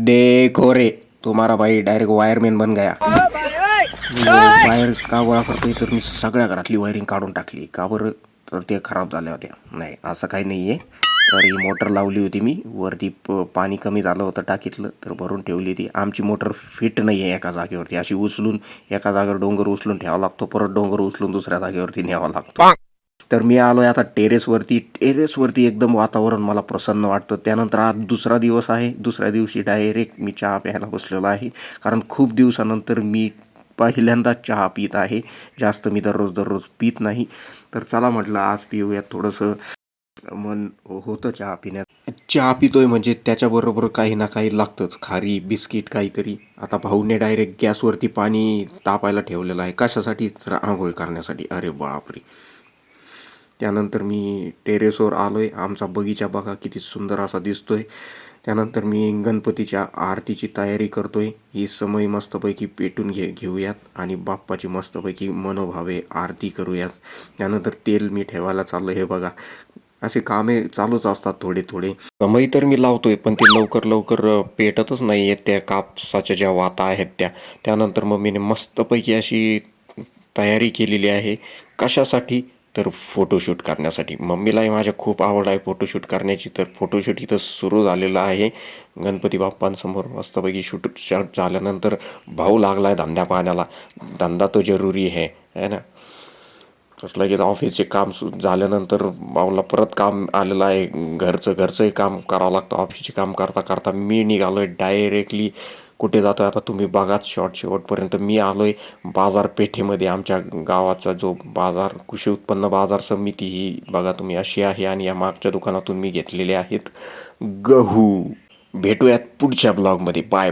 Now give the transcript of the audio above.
देखो रे, तुम्हारा भाई डायरेक्ट वायरमॅन बन गया. वायर का गोळा करतोय तर मी सगळ्या घरातली वायरिंग काढून टाकली. का बरं? तर ते खराब झाल्या होत्या. नाही असं काही नाही आहे. तर ही मोटर लावली होती मी वरती, पाणी कमी झालं होतं टाकीतलं तर भरून ठेवली ती. आमची मोटर फिट नाही आहे एका जागेवरती, अशी उचलून एका जागेवर डोंगर उचलून ठेवावा लागतो, परत डोंगर उचलून दुसऱ्या जागेवरती न्यावा लागतो. तर मी आलोय आता टेरेसवरती. टेरेसवरती एकदम वातावरण मला प्रसन्न वाटतं. त्यानंतर आज दुसरा दिवस आहे. दुसऱ्या दिवशी डायरेक्ट मी चहा प्यायला बसलेलो आहे, कारण खूप दिवसानंतर मी पहिल्यांदा चहा पीत आहे. जास्त मी दररोज पीत नाही. तर चला म्हटलं आज पिऊयात, थोडंसं मन होतं चहा पिण्यात. चहा पितोय म्हणजे त्याच्याबरोबर काही ना काही लागतंच, खारी बिस्किट काहीतरी. आता भाऊने डायरेक्ट गॅसवरती पाणी तापायला ठेवलेलं आहे. कशासाठी? तर आंघोळ करण्यासाठी. अरे बापरे! त्यानंतर मी टेरेसवर आलोय. आमचा बगीचा बघा किती सुंदर असा दिसतोय. त्यानंतर मी गणपतीच्या आरतीची तयारी करतोय. ही समय मस्तपैकी पेटून घेऊयात आणि बाप्पाची मस्तपैकी मनोभावे आरती करूयात. त्यानंतर तेल मी ठेवायला चाललं. हे बघा, असे कामे चालूच असतात थोडे थोडे. समई तर मी लावतोय पण ते लवकर लवकर पेटतच नाही आहेत त्या कापसाच्या ज्या वाता आहेत त्या. त्यानंतर मम्मीने मस्तपैकी अशी तयारी केलेली आहे. कशासाठी? तर फोटोशूट करण्यासाठी. मम्मीलाही माझ्या खूप आवड आहे फोटोशूट करण्याची. तर फोटोशूट इथं सुरू झालेलं आहे. गणपती बाप्पांसमोर मस्तपैकी शूट झाल्यानंतर भाऊ लागला आहे धंद्या पाण्याला. धंदा तो जरुरी है ना. तसं लगेच ऑफिसचे काम झाल्यानंतर भाऊला परत काम आलेलं आहे. घरचंही काम करावं लागतं. ऑफिसचे काम करता करता मी निघालो आहे डायरेक्टली. कुठे जातो आहे आता तुम्ही बघाच शेवटपर्यंत. मी आलो आहे बाजारपेठेमध्ये. आमच्या गावाचा जो बाजार, कृषी उत्पन्न बाजार समिती ही बघा तुम्ही अशी आहे. आणि या मागच्या दुकानातून मी घेतलेले आहेत गहू. भेटूयात पुढच्या ब्लॉगमध्ये. बाय.